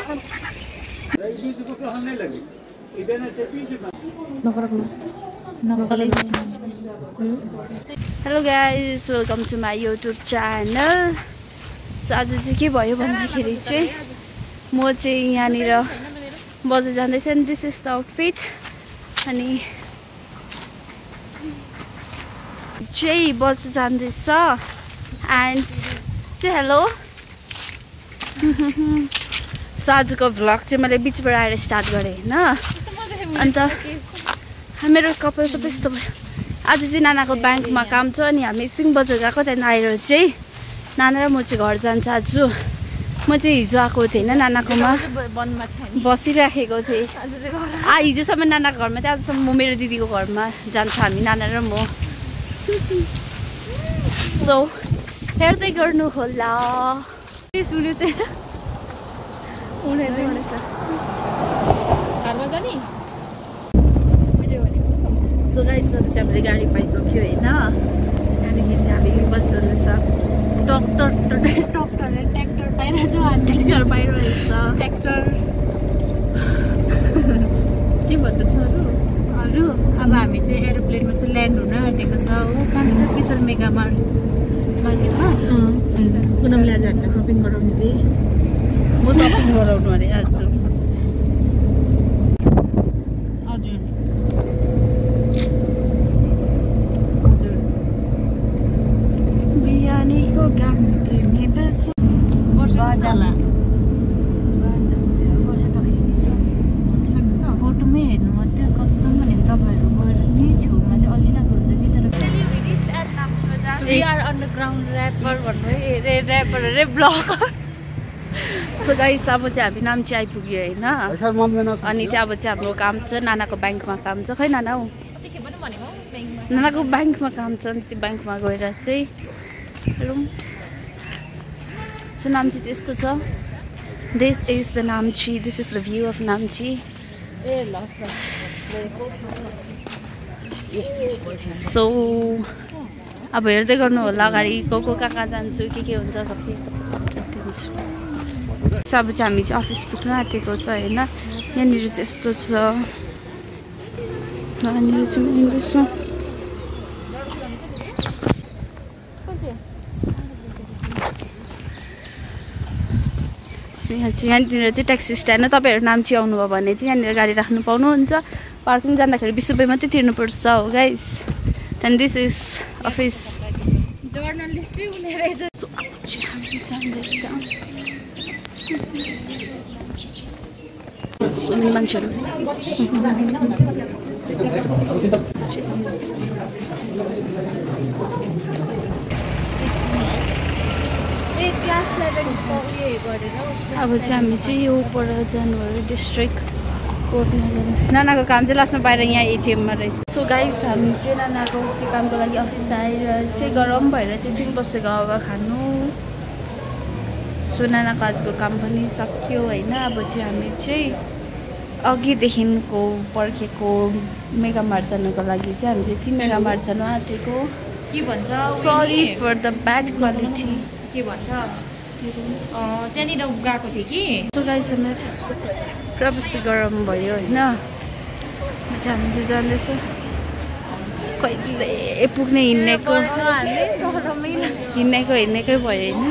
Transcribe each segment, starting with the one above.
Hello guys, welcome to my YouTube channel. So आज चाहिँ के भयो भन्दाखेरि चाहिँ म चाहिँ यहाँनिर बजार जाँदैछु अनि दिस इज द आउटफिट अनि चाहिँ बजार जाँदैछ एन्ड से हेलो सो आजको भ्लग चाहिँ मैले बिचबाट आएर स्टार्ट गरेँ होइन अन्त मेरो कपाल त त्यस्तो भयो आज चाहिँ नानाको ब्याङ्कमा काम छ अनि हामी सिङ बजार गएको त्यहाँदेखि आएर चाहिँ नाना र म चाहिँ घर जान्छ आज म चाहिँ हिजो आएको थिएँ होइन नानाकोमा बसिराखेको थिएँ हिजोसम्म नानाको घरमा चाहिँ आजसम्म म मेरो दिदीको घरमा जान्छ हामी नाना र म सो हेर्दै गर्नु होला सो गाइस अब चाहिँ हामीले गाडी पाइसक्यो होइन त्यहाँदेखि चाहिँ हामी बस जाँदैछ ट्र्याक्टर पाइरहेछ ट्र्याक्टर के भन्दैछ अरू अब हामी चाहिँ एरोप्लेनमा चाहिँ ल्यान्ड हुन आँटेको छ हो कहाँनिर विशाल मेगा मार्केटमा पुनमले आज हामीलाई सपिङ गराउने रे म सपिङ गराउनु अरे आज फोटोमै हेर्नु मात्रै कतिसम्म भने तपाईँहरू गएर त्यही छेउमा चाहिँ अल्छिरहेको हुन्छ कि तर वी आर अन्डरग्राउन्ड ऱ्यापर भन्नु ऱ्यापर अरे ब्लगर सो गाइस अब चाहिँ हामी नाम्ची आइपुग्यो होइन अनि चाहिँ अब चाहिँ हाम्रो काम छ नानाको ब्याङ्कमा काम छ खै नाना हौ नानाको ब्याङ्कमा काम छ अनि त्यो ब्याङ्कमा गएर चाहिँ रुम सो नाम्ची चाहिँ यस्तो छ this is the Namchi this is the view of Namchi so अब हेर्दै गर्नु होला अगाडि को कहाँ जान्छु के हुन्छ सबै दिन्छु अब चाहिँ हामी चाहिँ अफिस पुग्न आँटेको छ होइन यहाँनिर चाहिँ यस्तो छ यहाँनिर चाहिँ यहाँनिर चाहिँ ट्याक्सी स्ट्यान्ड हो तपाईँहरू नाम्ची आउनुभयो भने चाहिँ यहाँनिर गाडी राख्नु पाउनुहुन्छ पार्किङ जाँदाखेरि 20 रुपियाँ मात्रै तिर्नुपर्छ हो guys and this is office जर्नलिस्टै हुने रहेछ मान्छेहरू अब चाहिँ हामी चाहिँ यो पर जानु डिस्ट्रिक्ट कोर्टमा जानु नानाको काम चाहिँ लास्टमा बाहिर यहाँ एटिएममा रहेछ सो गाइस हामी चाहिँ नानाको त्यो कामको लागि अफिस आएर चाहिँ गरम भएर चाहिँ एकछिन बसेको हावा खानु सो नानाको आजको काम पनि सक्यो होइन अब चाहिँ हामी चाहिँ अघिदेखिको पर्खेको मेगा मार्ट जानुको लागि चाहिँ हामी चाहिँ 3 मेगा मार्ट जानु आँटेको के भन्छ sorry for the bad quality के भन्छ त्यहाँनिर गएको थिएँ कि सो गाइस हामीलाई पुरा बेसी गरम भयो होइन हामी चाहिँ जाँदैछ कहिले पुग्ने हिँडेकै भयो होइन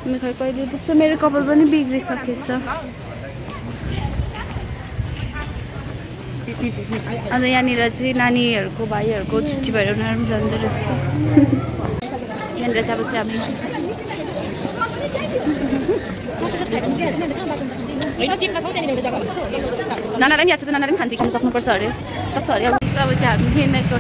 अनि खै कहिले पुग्छ मेरो कपाल पनि बिग्रिसकेछ अन्त यहाँनिर चाहिँ नानीहरूको भाइहरूको छुट्टी भएर उनीहरू पनि जाँदो रहेछ यहाँनिर चाहिँ अब चाहिँ हामी नानालाई पनि याद छ नानाले पनि खान्थी खानु सक्नुपर्छ अरे सक्छ अरे अब चाहिँ हामी किनेको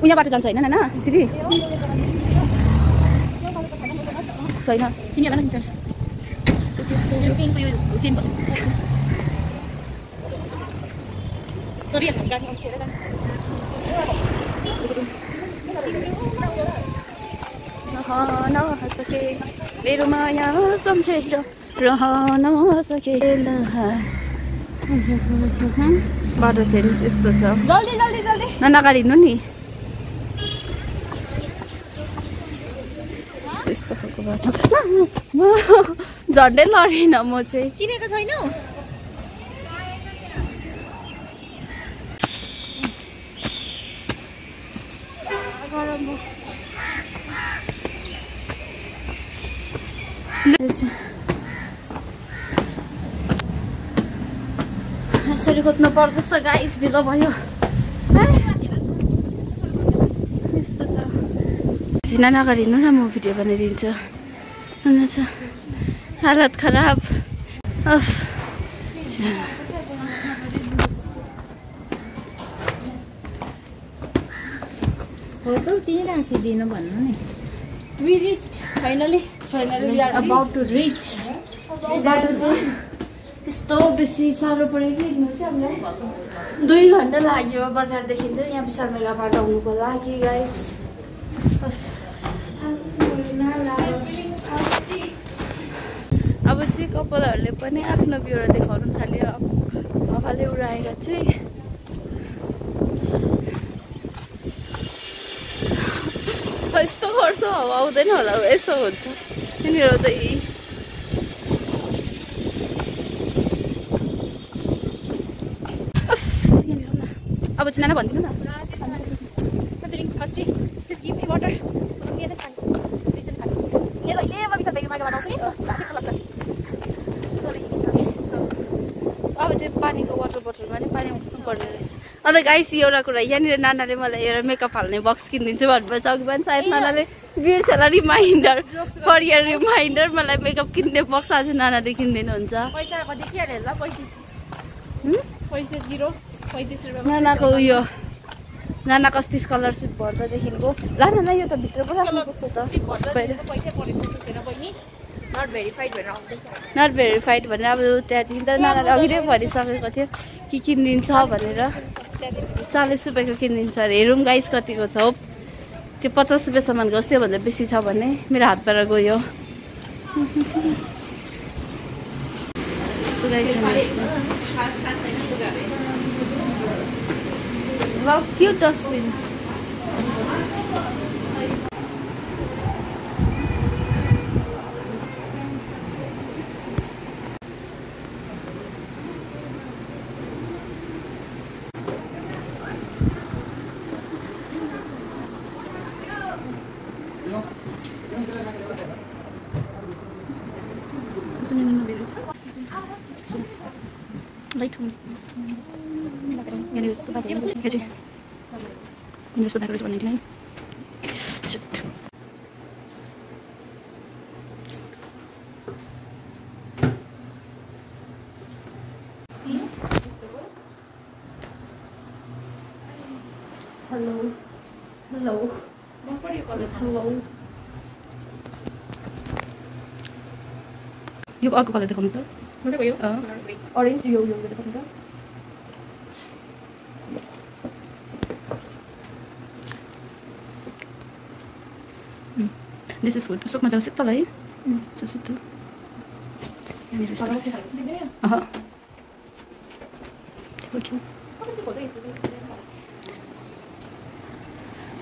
उहाँ बाटो जान्छ होइन नाना सिरी छैन किनिहाल न किन्छ नसके मेरो माया सम्झेर रहन सके बाटो चाहिँ यस्तो छ जल्दी जल्दी जल्दी नगाडी हिँड्नु नि यस्तो खालको बाटो झन्डै लडेन म चाहिँ किनेको छैनौ यसरी खोज्नु पर्दछ गाइस ढिलो भयो यस्तो छ झिना नगरी हिँड्नु न म भिडियो बनाइदिन्छु हालत खराब होसौ त्यही राखिदिनु भन्नु नि We reached finally we are about to reach बाटो चाहिँ यस्तो बेसी साह्रो पर्यो कि हिँड्नु चाहिँ हामीलाई 2 घन्टा लाग्यो बजारदेखि चाहिँ यहाँ विशाल मेगा बाटो आउनुको लागि गाइस अब चाहिँ कपालहरूले पनि आफ्नो बिउरा देखाउनु थाल्यो हावाले उडाएर चाहिँ यस्तो गर्छ हावा आउँदैन होला यसो हुन्छ यहाँनिर त अब चाहिँ नाना भनिदिनु न अब चाहिँ पानीको वाटर बोतलमा नि पानी उठ्नु पर्ने रहेछ अन्त गाइस एउटा कुरा यहाँनिर नानाले मलाई एउटा मेकअप हाल्ने बक्स किनिदिन्छु भन्नुभएछ अघि पनि सायद नानाले बिर्छ होला रिमाइन्डर फर इयर रिमाइन्डर मलाई मेकअप किन्ने बक्स आज नानाले किनिदिनुहुन्छ पैसा देखिहाल्यो ल 35 रुपियाँ नानाको उयो नानाको अस्ति स्कलरसिप भर्दादेखिको ला नाना यो त भित्र पो राख्नुपर्छ त नट भेरिफाइड भनेर अब त्यहाँदेखि त नानाले अघि नै भनिसकेको थियो कि किनिदिन्छ भनेर 40 रुपियाँको किनिदिन्छ अरे हेरौँ गाइस कतिको छ त्यो 50 रुपियाँसम्मको होस् त्योभन्दा बेसी छ भने मेरो हातबाट गयो cute dustbin Yellow is the back of the catchy. And the back of 199. Shit. Hello. Hello. What do you call it? Hello. You got to call it the computer. What's it? Orange yo the computer. This is good. Besok macam siapa lagi? Sesuatu. Yang ini restoran. Aha. Okay.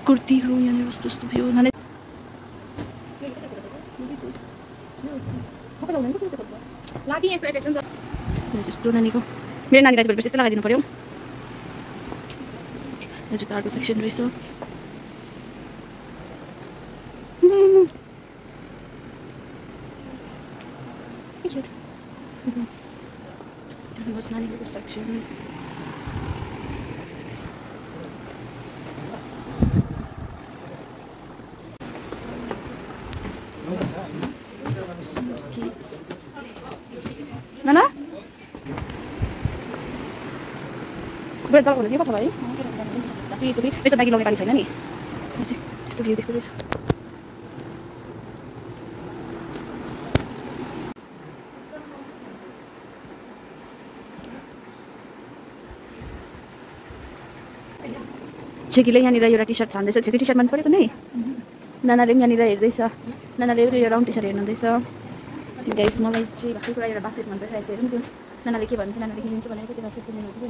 Kurtiहरू यहाँनिर कस्तो कस्तो भयो नानी लागी यस्तो attention छ जस्तो नानीको मेरो नानीलाई चाहिँ यस्तो लगाइदिनु पर्यो यो जुत्ताको सेक्सन रहेछ Terus naनीको section Nana? Gue tahu kalau dia apa lagi? Tapi itu besok lagi lombaan saya nih. Itu video deh besok. Cekile यहाँनिर एउटा टी-शर्ट छान्दैछ. त्यो टी-शर्ट मन परेको नै? नानाले पनि यहाँनिर हेर्दैछ. नानाले यो राउन्ड टी सर्ट हेर्नुहुँदैछ गाइस मलाई चाहिँ भर्खर कुरा एउटा बास्केट मन परिरहेको छ हेरौँ त्यो नानाले के भन्छ नानाले के लिन्छ भनेर त्यो बास्केट किन्नु थियो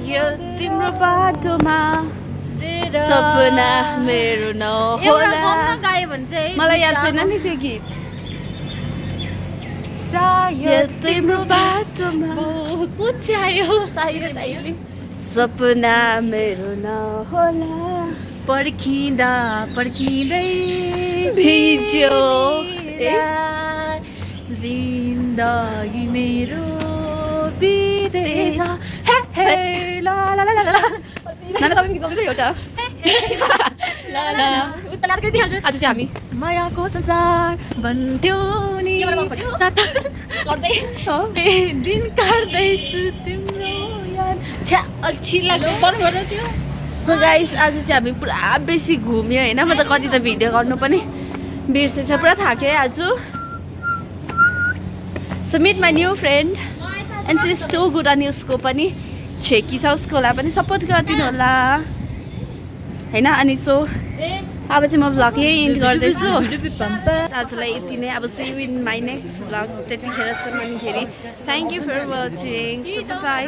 यो तिम्रो बाटोमा सपना मेरो नहोला मलाई याद छैन नि त्यो गीत सायद तिम्रो बाटोमा कुच्यायो सायद अहिले सपना मेरो नहोला पर्खिँदा पर्खिँदै भिज्यो जिन्दगी मेरो बितेछ हे ला ला ला ला नाना तपाईँ गीत गाउँदै एउटा आज चाहिँ हामी मायाको संसार भन्थ्यो नि दिन काट्दैछु तिम्रो याद छ्या अल्छी लाग्यो बन्द गर्नु त्यो सो गाइस आज चाहिँ हामी पुरा बेसी घुम्यो होइन म त कति त भिडियो गर्नु पनि बिर्सेछ पुरा थाक्यो आज so meet my new friend and she is too good अनि उसको पनि छेकी छ उसकोलाई पनि सपोर्ट गरिदिनु होला होइन अनि सो अब चाहिँ म भ्लग यही इन्ड गर्दैछु आजलाई यति नै अब see you in my next vlog त्यतिखेरसम्म फेरि thank you for watching by